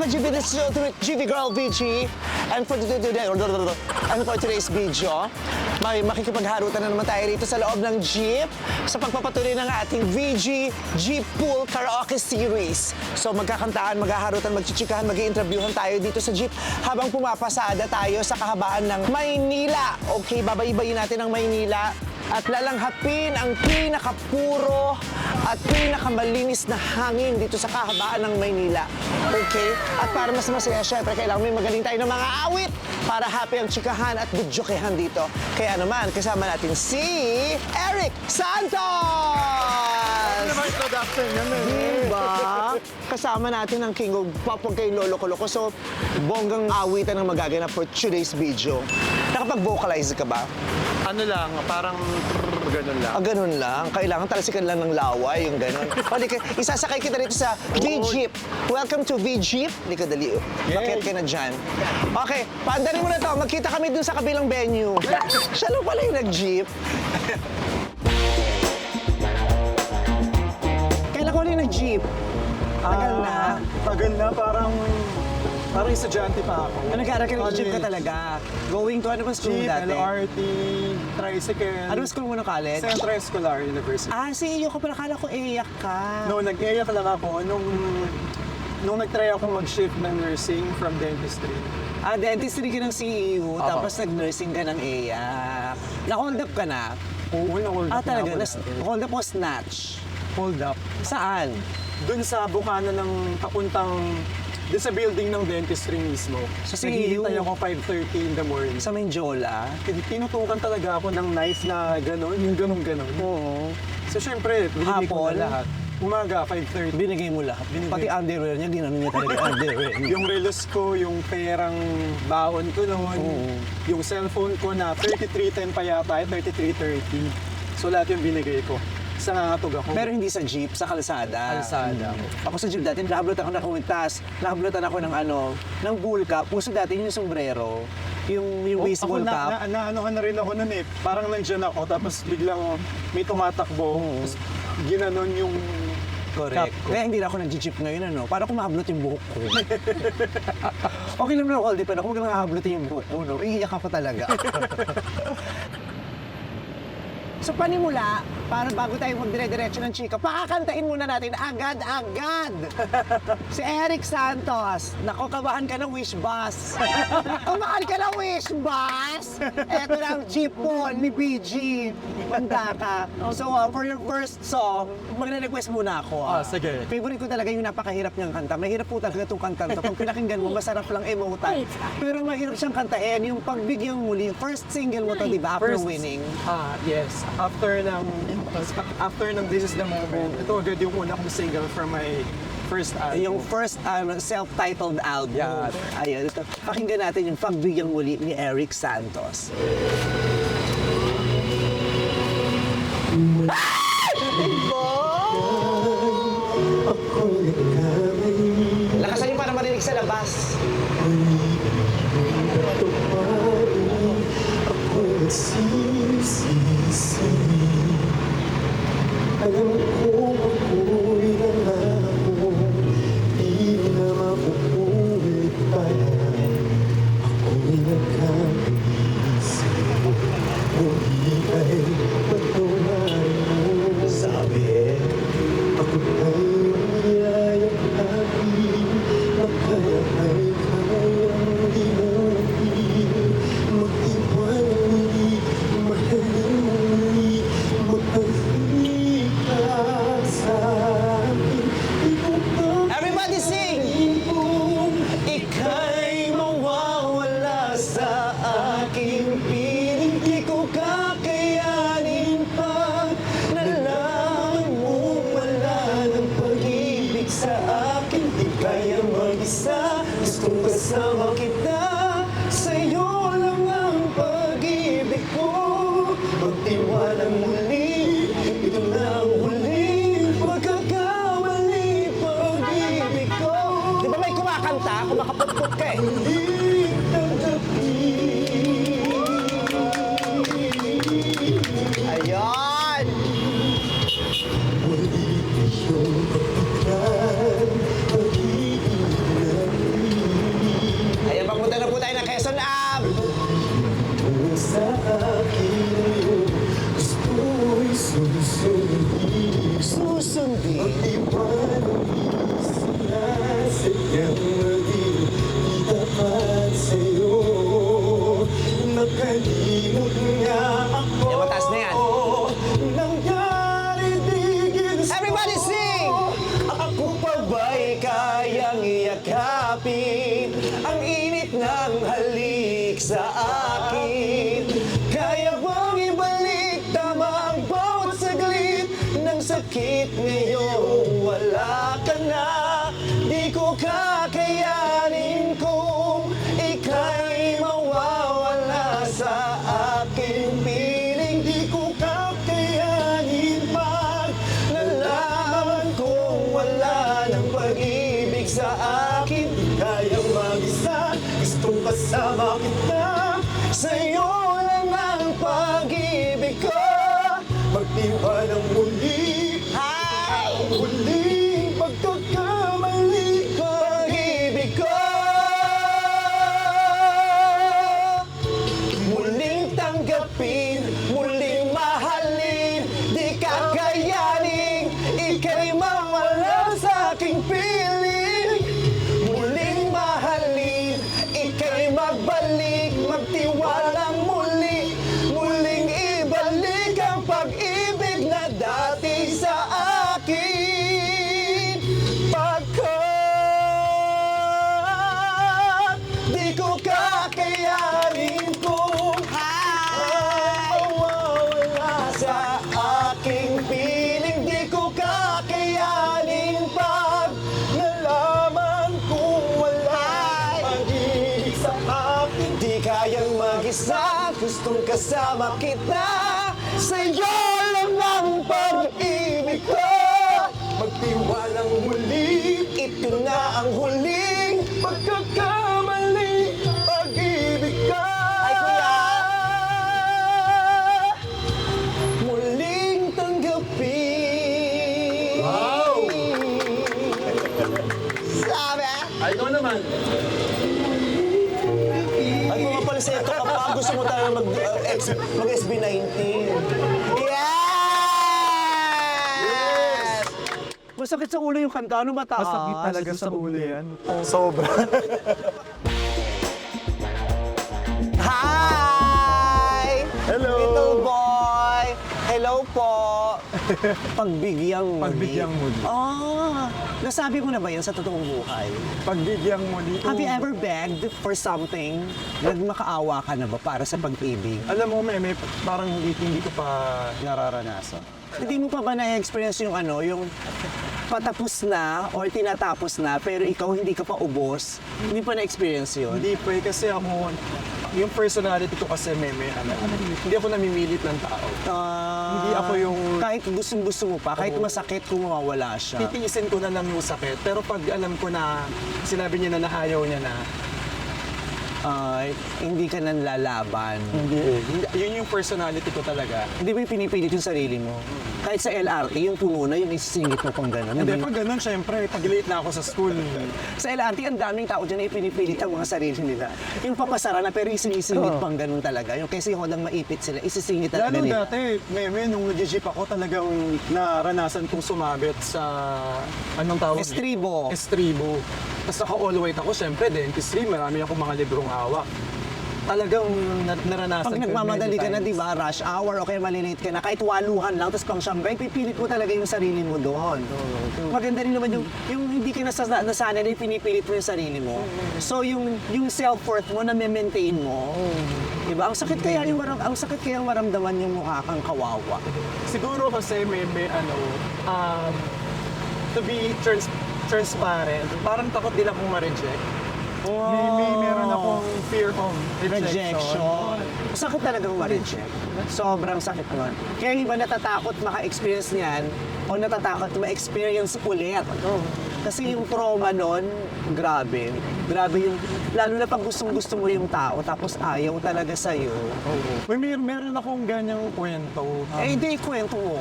GV, this is GV Girl VG. And for today's video, may makikipagharutan na naman tayo rito sa loob ng Jeep sa pagpapatuloy ng ating VG Jeep Pool Karaoke Series. So magkakantaan, maghaharutan, magchichikahan, mag-i-interviewhan tayo dito sa Jeep habang pumapasada tayo sa kahabaan ng Maynila. Okay, babaybayin natin ang Maynila at lalanghapin ang pinakapuro at pinakamalinis na hangin dito sa kahabaan ng Maynila. Okay? At para mas masaya, syempre, kailangan may magaling tayo ng mga awit para happy ang chikahan at budyokehan dito. Kaya naman, kasama natin si Eric Santos! Diba? Kasama natin ang King of Pop, huwag kayong lolo-koloko. So, bonggang awitan ang magaganap for today's video. Nakapag-vocalize ka ba? Ano lang, parang ganun lang. Ah, ganun lang. Kailangan talasikan lang ng laway, yung ganun. Halika, isasakay kita dito sa V-Jeep. Welcome to V-Jeep. Halika, dali. Bakit ka na dyan? Okay, paandarin mo na to. Magkita kami dun sa kabilang venue. Siya lang pala yung nag-jeep. Kailan ko rin nag-jeep? Tagal na. Tagal na, parang estudyante pa ako. Nag-aaral ka nag-jeep ka talaga. Going to ano ba school Jeep, dati? LRT, tricycle. Ano ba school mo ng college? Central Escolar University. Ah, si iyo ko pala. Kala ko iyak ka. No, nag-iyak lang ako nung nag-try ako mag-shift ng nursing from dentistry. Ah, dentistry ka ng CEO, Opo. tapos nag-nursing ka ng EAC. Na-hold up ka na? Oo, na-hold Ah, up talaga? na ako. Hold up o snatch? Hold up. Saan? Doon sa bukana ng papuntang doon sa building ng dentistry mismo. Sa Naghihintay CU? ako 5:30 in the morning. Sa Menjola? Tinutukan talaga ako ng knife na gano'n, yung gano'n-gano'n. Oo. So syempre, binigay ko Hapon? na lahat. Umaga, 5:30. Binigay mo lahat. Binigay. Pati underwear niya, ginano niya talaga yung underwear niya. Yung relos ko, yung perang baon ko noon, Oo. yung cellphone ko na 3310 pa yata, 3330. So lahat yung binigay ko. Sa nangatog ako. Pero hindi sa jeep, sa kalsada. Kalsada. Ako sa jeep dati, nakahablutan ako ng kumintas, nakahablutan ako ng ng bull cap. Puso dati yung sombrero, yung baseball ako cap. ano na rin ako nun eh. Parang nandyan ako, tapos biglang may tumatakbo. Tapos ginanon yung Correct. cap ko. Kaya hindi na ako nag-jeep ngayon, ano? Para ko mahablot yung buhok ko. Okay lang na all depend. Ako lang mahablotin yung buhok ko, no? Iiyak ka pa talaga. So panimula, para bago tayo magdire-diretso ng chika, pakakantahin muna natin agad-agad si Eric Santos. Nako, kabahan ka ng wish bus. Kabahan ka ng wish bus. Eto na ang jeep po ni BG. Manda ka. So for your first song, magre-request muna ako. Sige. Favorite ko talaga yung napakahirap niyang kanta. Mahirap po talaga itong kanta to. Pag pinakinggan mo, masarap lang emotan. Pero mahirap siyang kantahin. Yung pagbigyan muli, first single mo to, di ba? After winning. Yes. After ng This Is The Moment, ito agad yung una kong single from my first album. Yung first self-titled album. Yeah. Ayun, ito. Pakinggan natin yung Pagbigyang Muli ni Eric Santos. Lakasan niyo para marinig sa labas. Alam ko ako'y nangako, di na mapupulit pa. Ako'y nagkakaisip, hindi ay pagtunay mo. Sabi, ako ay niyayang akin, na kaya ay kayang limutin. Mag-iwan muli, mahalin muli, Everybody sing! Ika'y mawawala sa aking piling. Di ko kakayanin pa. Nalaman mo wala ng pag-ibig sa akin. Di kaya mag-isa. Gustong kasama kita. Sa'yo lang ang pag-ibig ko. Magtiwalang muli. Ito na ang huling pagkakamali. Pag-ibig ko. Di ba may kumakanta? Kumakaputput ka eh. Ayun! Muli iyong pagkitan, pag-ibig namin. kayang maging di tapat sa'yo. Nakalimot nga ako. Yan, mataas na yan. Nangyari di ginusto. Everybody sing! Ako pa ba'y kayang iyakapin Ang init ng halik sa akin. Kaya bang ibalik tama ang bawat saglit ng sakit ngayong wala ka na. Di ko kakayanin kung ika'y mawawala sa aking piling. Di ko kakayanin pag nalaman kong wala ng pag-ibig sa akin. Di kayang mag-isa, gustong kasama kita. Sa'yo lang ang pag-ibig ko. Magtiwalang muli, ang huling pagkakamali. Pag-ibig ko, muling tanggapin, muling mahalin. Di kakayanin, ika'y mawala sa aking piling. Muling mahalin, ika'y magbalik, magtiwalang muli. Muling ibalik ang pag-ibig na dati sa akin. Pagkat di ko kakayanin kung mawawala sa aking piling. Di ko kakayanin pag nalaman kung wala pag-ibig sa akin. Di kayang mag-isa, gustong kasama kita. Sa'yo lang ang pag-ibig ko. Magtiwalang muli, ito na ang huling pagkakamali. Pag-ibig ka. Ay, kuya! Muling tanggapin. Wow! Sabi! Ay, ikaw naman. Ay, mga pala sa ito kapag gusto mo tayo mag-SB19. Yes! Masakit sa ulo yung kanta, ano mataas? Masakit talaga sa ulo yan. Sobra. Hi! Hello! Little boy! Hello po! Pagbigyang muli. Pagbigyang muli. Nasabi mo na ba yan sa totoong buhay? Pagbigyang muli. Have you ever begged for something? Nagmakaawa ka na ba para sa pag-ibig? Alam mo, may parang hindi ko pa nararanasan. Hindi mo pa ba na-experience yung ano, yung patapos na or tinatapos na pero ikaw hindi ka pa ubos? Hindi pa na-experience yun? Hindi pa kasi ako, yung personality ko kasi hindi ako namimilit ng tao. Hindi ako yung Kahit gustong-gusto mo pa, kahit masakit kung mawawala siya. titiisin ko na lang yung sakit. Pero pag alam ko na sinabi niya na ayaw niya na, Hindi ka nang lalaban. Yun yung personality ko talaga. Hindi ba yung pinipilit yung sarili mo? Kahit sa LRT, yung puno na, yung isisingit mo pang gano'n. Hindi, pag ganun, syempre, pag late na ako sa school. Sa LRT, ang daming tao dyan na ipinipilit ang mga sarili nila. Yung papasara na pero isinisingit pang gano'n talaga. Yung kasi yung lang maipit sila, isisingit talaga Lalo nila. dati, nung nag-jeep ako, talagang naranasan kong sumabit sa, anong tawag? Estribo. Estribo. Tapos naka-all white ako, syempre, dentistry, marami akong mga librong hawak. Talagang naranasan Pag ko nagmamadali ka na, many di ba, rush hour o kaya malilate ka na, kahit waluhan lang, tapos pang siyambay, pipilit mo talaga yung sarili mo doon. Maganda rin naman yung hindi ka nasanay na pinipilit mo yung sarili mo. So yung self-worth mo, na-maintain mo. Di ba? Ang sakit kaya maramdaman yung mukha kang kawawa. Siguro kasi may to be transparent, parang takot din akong ma-reject. Meron akong fear of rejection. Sakit talagang ma-reject. Sobrang sakit nun. Kaya yung iba natatakot maka-experience niyan o natatakot ma-experience ulit. Kasi yung trauma nun, grabe. Grabe yung, lalo na pag gustong-gusto mo yung tao tapos ayaw talaga sa'yo. Meron akong ganyang kwento. Hindi, kwento mo.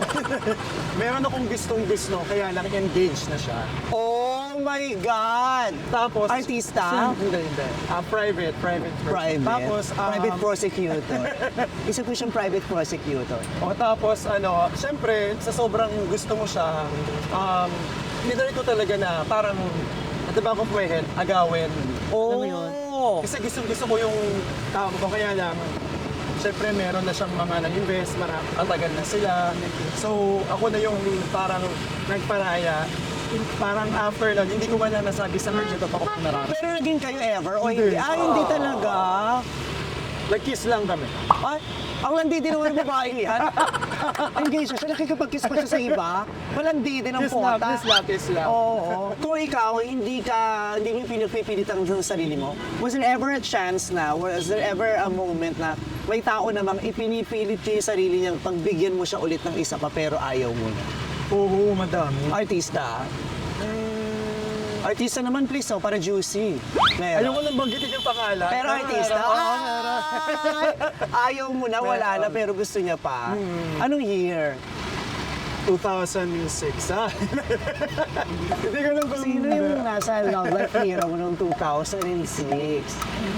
Meron akong gustong-gusto, kaya lang engaged na siya. Oh my God! Tapos, Artista? Hindi. Private. Private. Tapos, private prosecutor. Isa po siyang private prosecutor. tapos, siyempre, sa sobrang gusto mo siya, nidari ko talaga na parang, at the back of my head, agawin. Oh. Alam mo yun? Kasi gusto ko yung tao ko, kaya lang, syempre meron na siyang mga nag-invest, matagal na sila. So, ako na yung parang nagparaya. Parang after lang, hindi ko wala nasabi sa merch, ito ako narami. Pero naging kayo ever o hindi? Hindi talaga. Nag-kiss lang kami. Ay, ang landi din naman ng babae yan. Engage siya, nakikipag-kiss pa siya sa iba. Malandi din ang pota. Kiss lang. Oo. Kung ikaw, hindi mo pinagpipilit ang sarili mo, was there ever a chance na, was there ever a moment na may tao namang ipinipilit niya yung sarili niyang pagbigyan mo siya ulit ng isa pa pero ayaw mo na? Oo, madami. Artista. Artista naman please, para juicy. Meron. Ayaw ko nang banggitin yung pangalan. Pero artista, Oo, ay, ayaw mo na, wala na, pero gusto niya pa. Anong year? 2006, ha? Hindi ko lang kung... Sino yung nasa love life hero mo noong 2006?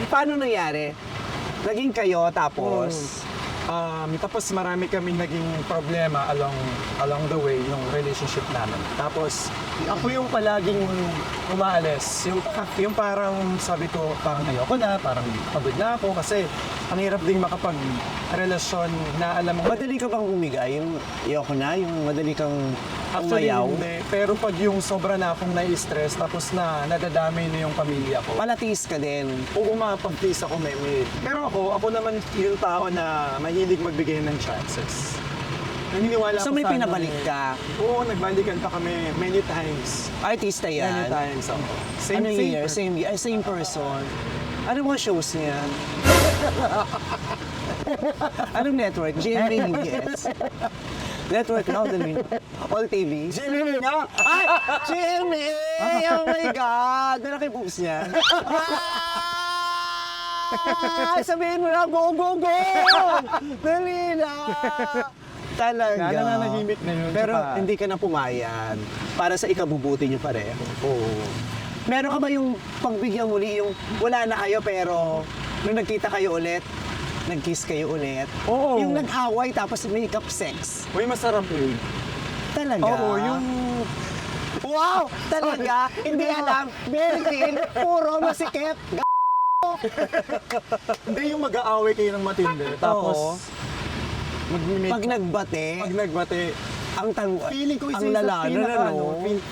Paano nangyari? Naging kayo, tapos... Tapos marami kaming naging problema along the way yung relationship namin. Tapos ako yung palaging umaalis. Yung parang sabi ko, parang ayoko na, parang pagod na ako kasi ang hirap ding makapag-relasyon na alam mo. Madali ka bang umigay? Yung ayoko na? Yung madali kang Actually, umayaw? hindi. Pero pag yung sobra na akong nai-stress, tapos na nadadamay na yung pamilya ko. Palatis ka din. Oo, mapag-please ako, may. Pero ako naman yung tao na mahilig magbigay ng chances. Naniniwala So ako may sa pinabalik ka? Oo, nagbalikan pa kami many times. Artista Many yan? times ako. Ano year? Same year? Same person? Ano mga shows niya? Anong network? GMA UBS? Network now, All TV? Jimmy nga! Ay! GMA! Oh my God! Malaki boobs niya. Ah! Sabihin mo na, go, go, go! Dali na! Talaga. Nananahimik na yun. Pero Tsaka- hindi ka na pumayag para sa ikabubuti niyo pareho. Oo. Meron ka ba yung pagbigyan muli, yung wala na kayo pero nung nagkita kayo ulit, nag-kiss kayo ulit? Oo. Yung nag-away tapos make-up sex? Uy, masarap yun. Talaga? Oo, yung... Wow! Talaga? Hindi alam. Melvin, puro masikip. Hindi yung mag-aaway kayo ng matindi. Tapos... Oo. Mag-make... Pag nagbate, Pag nagbate, ang feeling ko ang lala,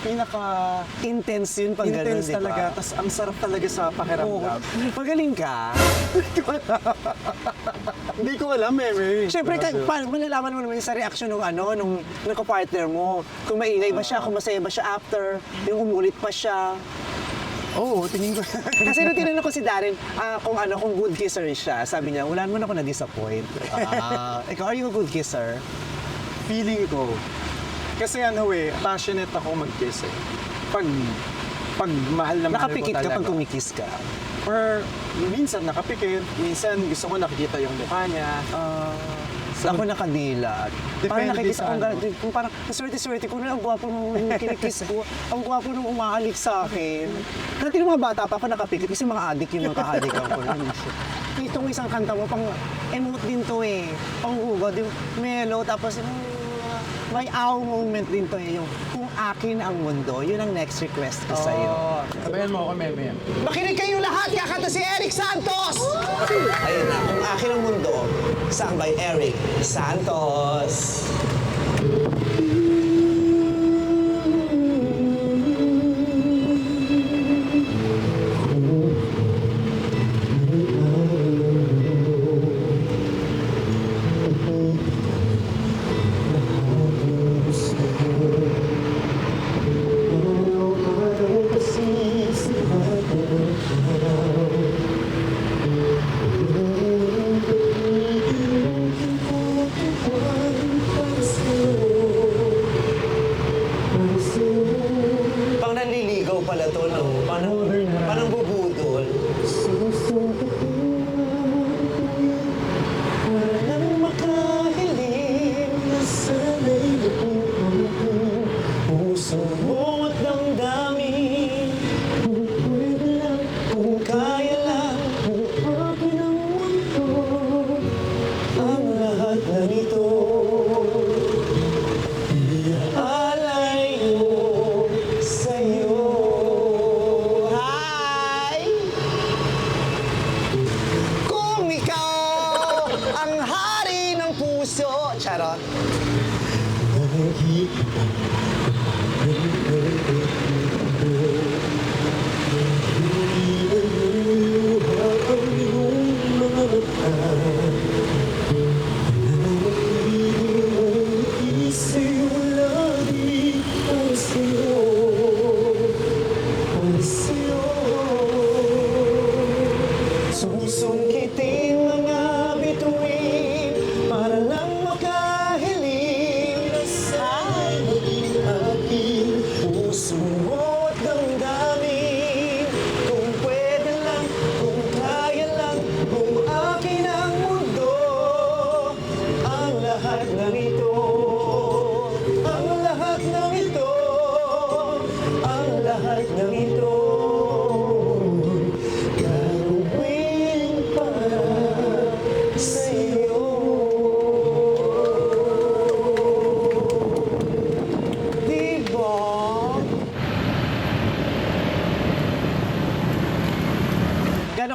pinaka intense yun pag ganun, intense di ba? talaga. Tapos ang sarap talaga sa Oo. pakiramdam. Magaling ka. Hindi ko alam, eh. Siyempre, malalaman mo naman sa reaction ng nung partner mo. Kung maingay ba siya, kung masaya ba siya after, yung umulit pa siya. Oo, tingin ko. Kasi nung tinanong ko si Darren, kung good kisser siya, sabi niya, wala naman ako na-disappoint. Ikaw, are you a good kisser? Feeling ko. Kasi passionate ako mag-kiss eh. Pag mahal na mahal ko Nakapikit ka talaga. pag kumikiss ka. Or minsan nakapikit, minsan gusto ko nakikita yung mukha niya. Ako nakadilat. Parang Depende nakikita sa ko, kung parang swerte-swerte ko na ang gwapo nung kinikiss ko. Ang gwapo nung umahalik sa akin. Dati nung mga bata pa ako nakapikit kasi mga adik yung nakahalikan ko. Itong isang kanta mo, pang emote din to eh. Pang hugot, yung mellow, tapos may aw moment din to eh. Yung kung akin ang mundo, yun ang next request ko sa'yo. Sabayan mo ako, Meme. Makinig kayo lahat, kakanta si Eric Santos! Ayun na, kung akin ang mundo, sung by Eric Santos. One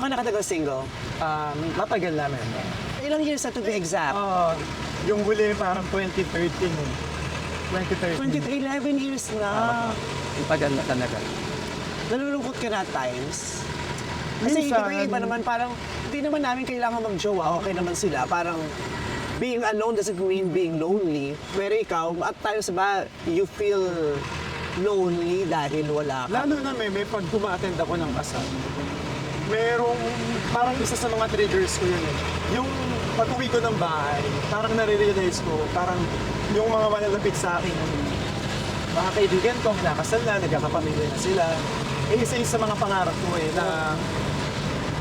ka nakatagal single? Matagal namin. Ilang years na to be exact? Yung huli parang 2013. 2013. 11 years na. Tagal na talaga. Nalulungkot ka na at times? Kasi Minsan. iba naman parang, hindi naman namin kailangan mag-jowa, okay naman sila. Parang, being alone doesn't mean being lonely. Pero ikaw, at times ba, you feel lonely dahil wala ka? Lalo na may pag kuma-attend ako ng kasal. Merong, parang isa sa mga triggers ko yun eh. Yung pag-uwi ko ng bahay, parang nare-realize ko, parang yung mga malalapit sa akin, mga kaibigan ko, nakasal na, nagkakapamilya na sila. Isa sa mga pangarap ko eh, na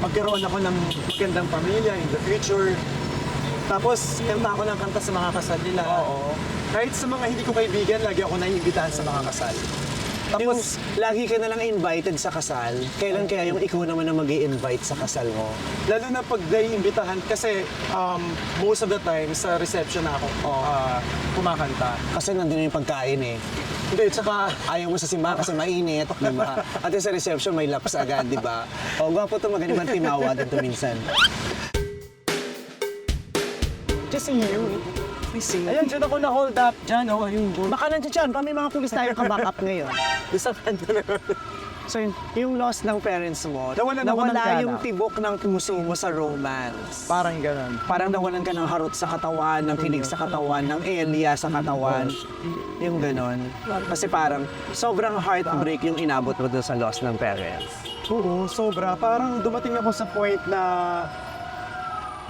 magkaroon ako ng magandang pamilya in the future. Tapos, kanta ako ng kanta sa mga kasal nila. Kahit sa mga hindi ko kaibigan, lagi ako naiimbitahan sa mga kasal. Tapos, lagi ka na lang invited sa kasal. Kailan kaya yung ikaw naman na mag-i-invite sa kasal mo? Lalo na pag naiimbitahan, kasi most of the time sa reception ako kumakanta. Kasi nandun yung pagkain eh. Hindi, tsaka Ayaw mo sa simbahan kasi mainit, di ba? At yung sa reception may laps agad, di ba? O, gwapo ito, magaling man timawa dito minsan. just you. Ayan, dyan ako na-hold up. Dyan, yung boat. Baka nandiyan dyan, pa may mga pulis tayo ka-back up ngayon. Sa kanya na. So yung loss ng parents mo, Nawalan ako ng nawala gana. yung tibok ng puso mo sa romance. Parang ganun. Parang nawalan ka ng harot sa katawan, ng kilig sa katawan, ng Elia sa katawan. Yung ganon. Kasi parang sobrang heartbreak yung inabot mo doon sa loss ng parents. Oo, sobra. Parang dumating ako sa point na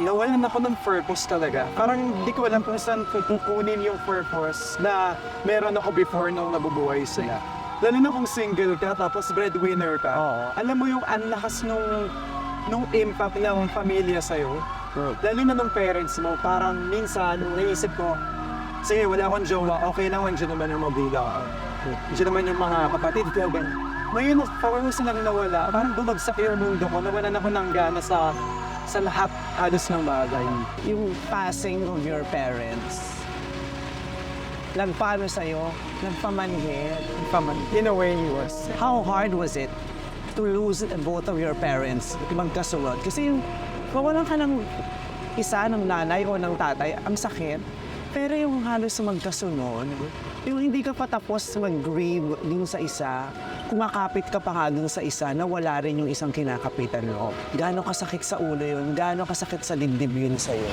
nawalan ako ng purpose talaga. Parang hindi ko alam kung saan kukunin yung purpose na meron ako before nung nabubuhay sila. Lalo na kung single ka, tapos breadwinner ka. Oo. Alam mo yung anlakas nung impact ng pamilya sa'yo. Lalo na nung parents mo, parang minsan, naisip ko, sige, wala akong jowa, okay lang, nandiyan naman yung magulang ko. Nandiyan naman yung mga kapatid ko. Ngayon, parang silang nawala, parang bumagsak yung mundo ko, nawalan ako ng gana sa lahat halos ng bagay. Yung passing of your parents, nagpaano sa'yo? Nagpamanhid? In a way, he was. How hard was it to lose both of your parents magkasunod? Kasi yung mawalan ka ng isa, ng nanay o ng tatay, ang sakit. Pero yung halos magkasunod, yung hindi ka pa tapos mag-grieve dun sa isa, kumakapit ka pa nga dun sa isa na wala rin yung isang kinakapitan mo. Gaano kasakit sa ulo yun? Gaano kasakit sa dibdib yun sa'yo?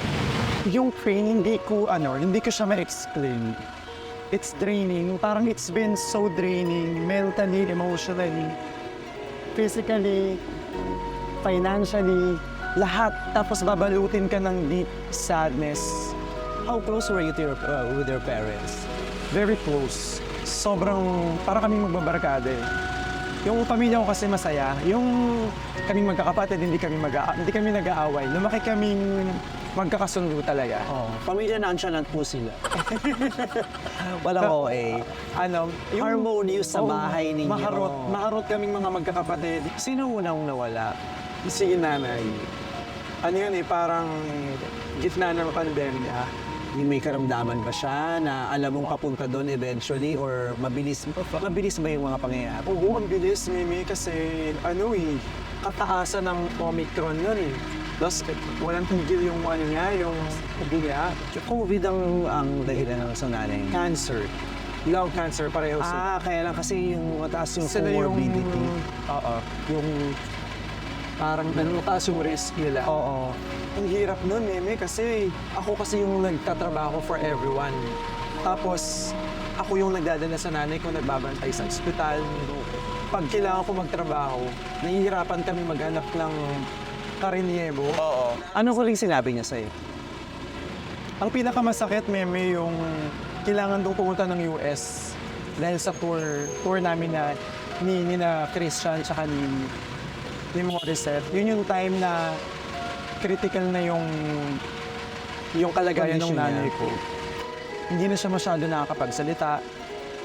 Yung pain, hindi ko siya ma-explain. It's draining. Parang it's been so draining, mentally, emotionally, physically, financially, lahat. Tapos babalutin ka ng deep sadness. How close were you to with your parents? Very close. Sobrang, para kaming magbabarkada eh. Yung pamilya ko kasi masaya. Yung kaming magkakapatid, hindi kami nag-aaway. Lumaki kaming magkakasundo talaga. Oh, pamilya nonchalant po sila. Walang OA. Harmonious sa bahay ninyo. Maharot kaming mga magkakapatid. Sino unang nawala? Si nanay. Ano yun eh, parang gitna ng pandemya. May karamdaman ba siya na alam mong papunta doon eventually or mabilis ba yung mga pangyayari? Oo, ang bilis, Mimi, kasi kataasan ng Omicron nun eh. Tapos walang tigil yung yung biga. COVID ang dahilan ng sa nanay. Cancer. Lung cancer, pareho Kaya lang kasi yung mataas yung sila yung comorbidity. yung parang mataas yung risk nila. Oo. Ang hirap nun, Meme, kasi ako kasi yung nagtatrabaho for everyone. Tapos, ako yung nagdadala sa nanay ko, nagbabantay sa ospital. Pag kailangan ko magtrabaho, nahihirapan kami maghanap ng karinyebo. Oo. Ano ko rin sinabi niya sa'yo? Ang pinakamasakit, Meme, yung kailangan daw pumunta ng US dahil sa tour namin na ni na Christian tsaka ni Morissette. Yun yung time na critical na yung kalagayan ng Condition nanay niya. ko. Hindi na siya masyado nakakapagsalita.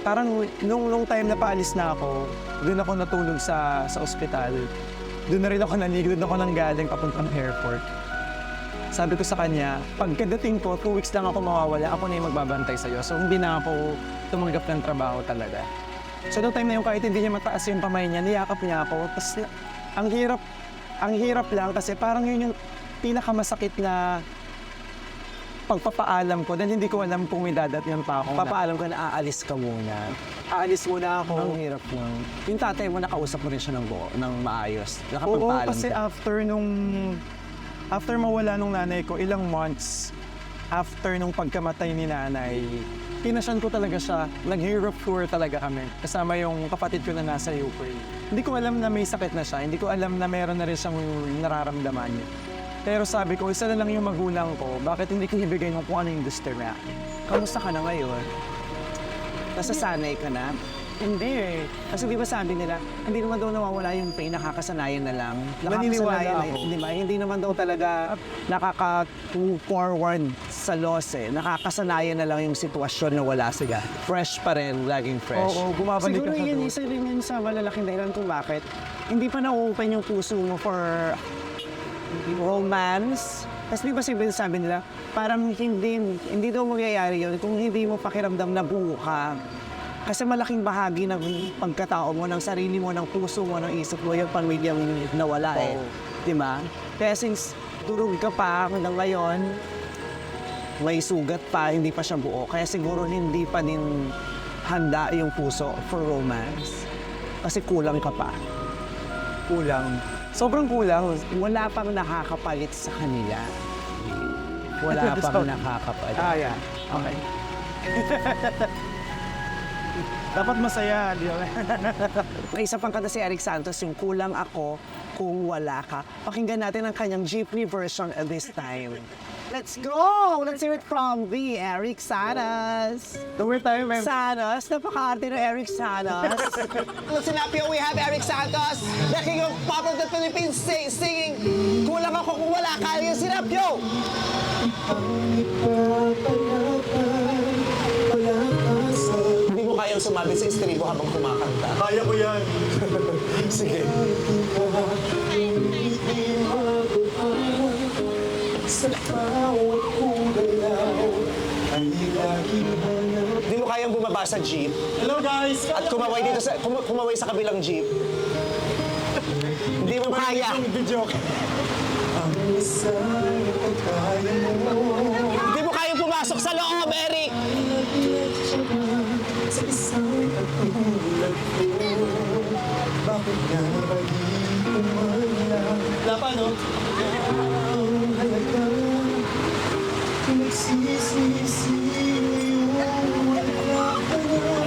Parang nung time na paalis na ako, doon ako natulog sa ospital. Doon na rin ako naligo, doon ako nanggaling papuntang airport. Sabi ko sa kanya, pagkadating ko, 2 weeks lang ako mawawala, ako na yung magbabantay sa'yo. So hindi na ako tumanggap ng trabaho talaga. So noong time na yung kahit hindi niya mataas yung kamay niya, niyakap niya ako. Tapos ang hirap ang hirap lang kasi parang yun yung pinakamasakit na pagpapaalam ko dahil hindi ko alam kung may dadatnan pa ako. Papaalam ka na aalis ka muna. Aalis muna ako. Ang hirap lang. Yung tatay mo, nakausap mo rin siya ng maayos. Oo, Nakapagpaalam kasi ka. after mawala nung nanay ko, ilang months after nung pagkamatay ni nanay, pinasyan ko talaga siya. Nag-Europe tour talaga kami. Kasama yung kapatid ko na nasa Ukraine. Hindi ko alam na may sakit na siya. Hindi ko alam na meron na rin siyang nararamdaman. Pero sabi ko, isa na lang yung magulang ko. Bakit hindi ko ibigay mo kung ano yung gusto niya? Kamusta ka na ngayon? Nasasanay ka na? Hindi eh. Kasi di ba sabi nila, hindi naman daw nawawala yung pain, nakakasanayan na lang. Naniniwala Nakakasanayan ako. Di ba? Hindi naman daw talaga nakaka-forward sa loss eh. Nakakasanayan na lang yung sitwasyon na wala sila. Fresh pa rin, laging fresh. Oo, bumabalik Siguro ka sa yun, doon. isa rin yun sa malalaking dahilan kung bakit hindi pa na-open yung puso mo for romance. Kasi di ba sabi nila, parang hindi daw mangyayari yun kung hindi mo pakiramdam na buo ka. Kasi malaking bahagi ng pagkatao mo, ng sarili mo, ng puso mo, ng isip mo, yung pamilyang nawala eh. Di ba? Kaya since durog ka pa hanggang ngayon, may sugat pa, hindi pa siya buo. Kaya siguro hindi pa din handa yung puso for romance. Kasi kulang ka pa. Kulang. Sobrang kulang. Wala pang nakakapalit sa kanila. Wala pang nakakapalit. Yeah. Okay. Dapat masaya, di ba? May isa pang kanta si Eric Santos, yung Kulang Ako Kung Wala Ka. Pakinggan natin ang kanyang jeepney version at this time. Let's go! Let's hear it from the Eric Santos. Lower tayo, ma'am. Santos, napaka-arte ng Eric Santos. Listen up here, we have Eric Santos, the king of pop of the Philippines, singing Kulang Ako Kung Wala Ka. Listen up, yo! Hindi mo kayang sumabit sa istribo habang kumakanta. Kaya ko yan. Sige. Sa bawat galaw ay laging hanap. Hindi mo kayang bumaba sa jeep Hello, guys! at kumaway sa kabilang jeep. Hindi mo kaya. Video. Ang isang pagkaya mo Hindi mo kayang pumasok sa loob, Eric. sa isang katulad ko. Bakit nga ba di umalang Lapa, no? ang halaga? Nagsisisi yung wala ka na.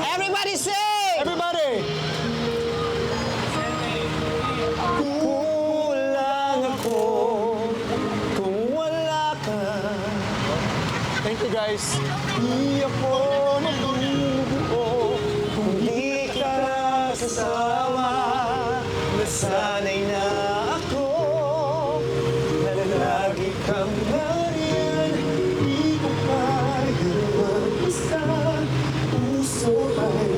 Everybody sing! Everybody! Kulang ako kung wala ka. Thank you, guys. Di ako mabubuo Kung di ka kasama, nasanay na ako na lagi kang Marian, di ko kaya mag-isa. Puso ay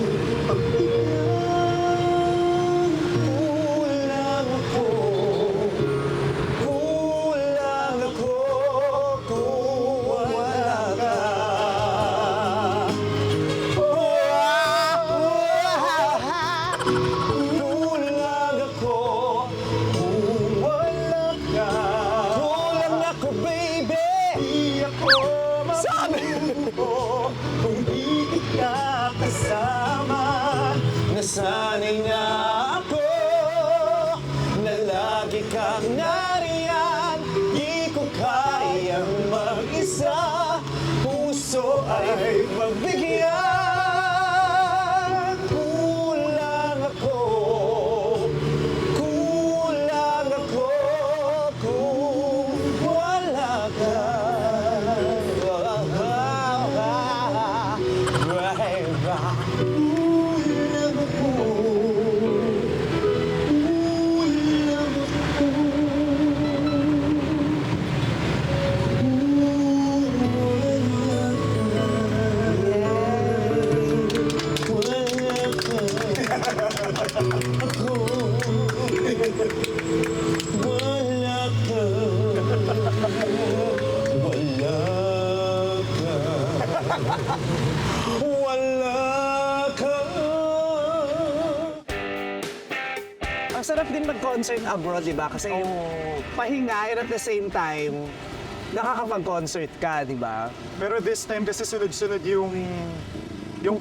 pagbigyan. kulang ako. Kulang ako kung wala ka. Kulang ako Ang sarap din mag-concert abroad, di ba? Kasi pahinga and at the same time, nakakapag-concert ka, di ba? Pero this time kasi sunod-sunod yung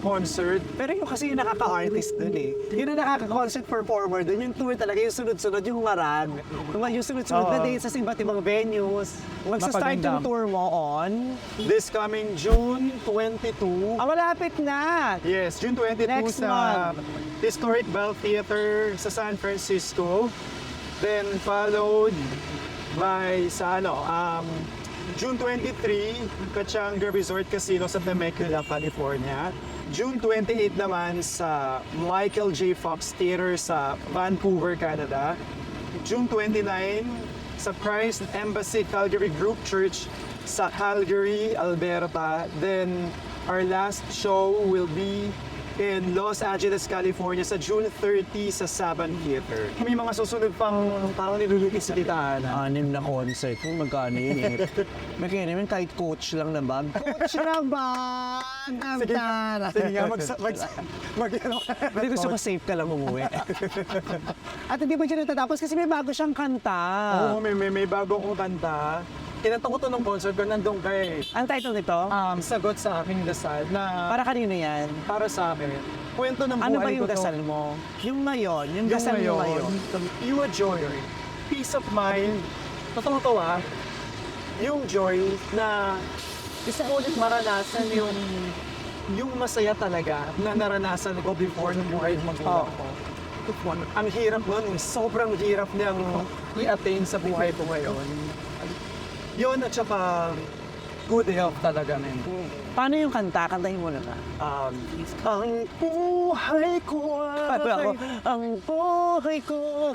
concert. Pero yung kasi yung nakaka-artist dun eh. Yun ang nakaka-concert performer dun. Yung tour talaga, yung sunod-sunod, yung marag. Yung sunod-sunod na dates sa iba't ibang venues. Magsa-start yung tour mo on. This coming June 22. Malapit na! Yes, June 22 Next sa month. Historic Bell Theater sa San Francisco. Then followed by sa June 23, Kachanga Resort Casino sa Temecula, California. June 28 naman sa Michael J. Fox Theater sa Vancouver, Canada. June 29 sa Christ Embassy Calgary Group Church sa Calgary, Alberta. Then our last show will be in Los Angeles, California sa June 30 sa Saban Theater. May mga susunod pang parang nilulukis sa litaan. 6 na concert. Kung magkano yun eh. May kaya naman kahit coach lang na bag. Coach lang bag! Ang tara! Sige nga, Hindi gusto ko safe ka lang umuwi. At hindi pa siya natatapos kasi may bago siyang kanta. Oo, may bago kong kanta. Kinanta ko to nung concert ko, nandun ka eh. Ang title nito? Sagot sa aking dasal na Para kanino yan? para sa akin. Kwento ng buhay Ano ba ko yung to. dasal mo? Yung ngayon, yung dasal mo ngayon. You a joy, peace of mind. Totoo to yung joy na isa ulit maranasan yung masaya talaga na naranasan ko before ng buhay ng magulang ko. Ang hirap nun, sobrang hirap niyang i-attain sa buhay ko ngayon. Yun at saka good health talaga, men. Paano yung kanta? Kantahin mo na ka. Ang buhay ko ay... Ang buhay ko,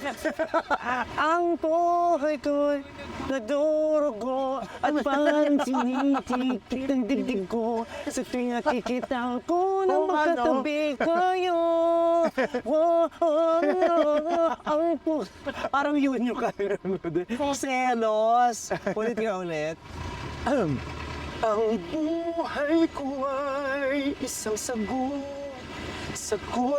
ang buhay ko, nadurugo at parang tinitiktik ng dibdib ko sa tuwing nakikita ko na magkatabi kayo. Ang parang yun yung kaya mo. Selos. Ulit nga ulit. Ang buhay ko ay isang sagot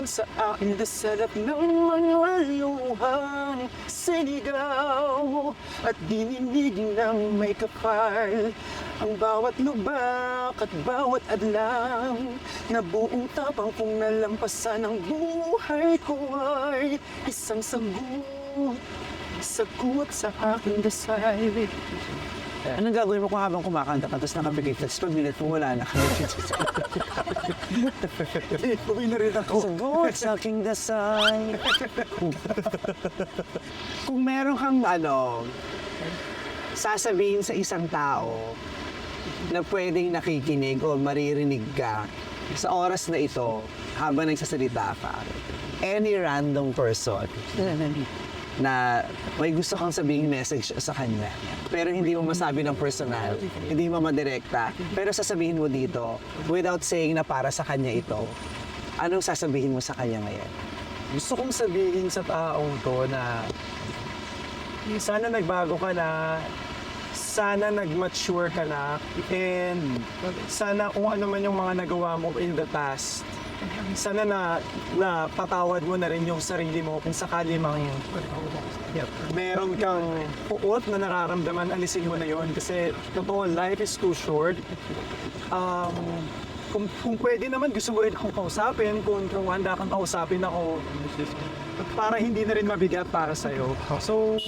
sa aking dasal at ng mga luhang sinigaw at dininig ng may kapal ang bawat lubak at bawat adlang na buong tapang kong nalampasan. Ang buhay ko ay isang sagot sa aking dasal. Anong gagawin mo kung habang kumakanta ka, tapos nakapigit, tapos pag minute mo wala na. Uwi na rin ako. Sagot sa aking dasal. Kung meron kang sasabihin sa isang tao na pwedeng nakikinig o maririnig ka sa oras na ito habang nagsasalita ka, any random person na may gusto kang sabihin message sa kanya, pero hindi mo masabi ng personal, hindi mo madirekta, pero sasabihin mo dito, without saying na para sa kanya ito, anong sasabihin mo sa kanya ngayon? Gusto kong sabihin sa taong to na sana nagbago ka na, sana nag-mature ka na, and sana kung ano man yung mga nagawa mo in the past, sana na patawad mo na rin yung sarili mo kung sakali mang meron kang puot na nararamdaman, alisin mo na yon kasi totoo, life is too short. Kung pwede naman, gusto mo rin akong kausapin, kung handa kang kausapin ako, para hindi na rin mabigat para sa'yo. So,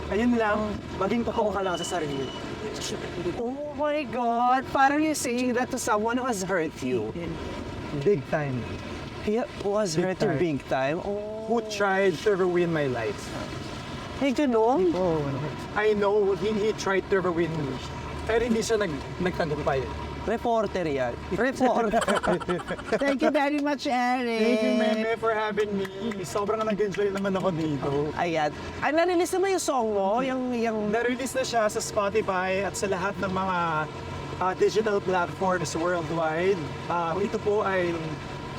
ayun lang, maging totoo ka lang sa sarili. Oh my God! Parang you're saying that to someone who has hurt you. Big time. Who has hurt you big time? Oh, Who tried to ruin my life. hey, ganun? I know he tried to ruin me. Pero hindi siya nagtagumpay. Reporter yan. Reporter. Thank you very much, Eric. Thank you, Meme, for having me. Sobrang nag-enjoy naman ako dito. Ayan. Ay, narilis naman yung song mo? Yung... Na-release na siya sa Spotify at sa lahat ng mga digital platforms worldwide. Ito po ay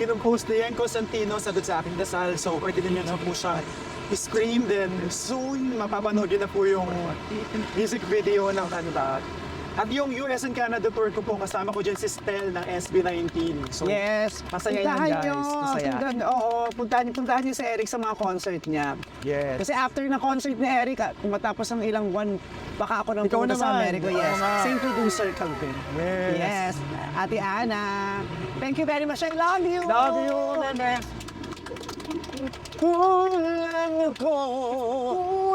kinumpose ni Ian Cosentino, Sagot sa aking dasal. So, pwede din yun na po siya i-scream. Then, soon, mapapanood yun na po yung music video ng kanta. At yung US and Canada tour ko po, kasama ko dyan si Stel ng SB19. So, Yes. masaya yan, Puntahan guys. nyo. Masaya. Puntahan nyo si Eric sa mga concert niya. Yes. Kasi after na concert ni Eric, matapos ng ilang buwan, baka ako nang Ikaw pumunta sa naman. Amerika. Oo Yes. nga. Same producer kami. Yes. Yes. Ate Ana, thank you very much. I love you. Love you, Nene. Kulang ako.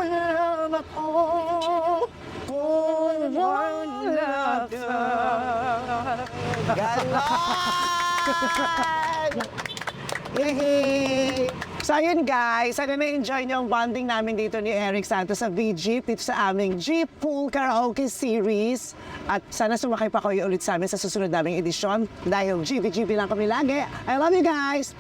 Kulang ako. Kulang ka. Ganon! Yehey! So ayun guys, sana na-enjoy niyo ang bonding namin dito ni Eric Santos sa VG, dito sa aming Jeep Pool Karaoke Series. At sana sumakay pa kayo ulit sa amin sa susunod naming edisyon dahil GV lang kami lagi. I love you guys!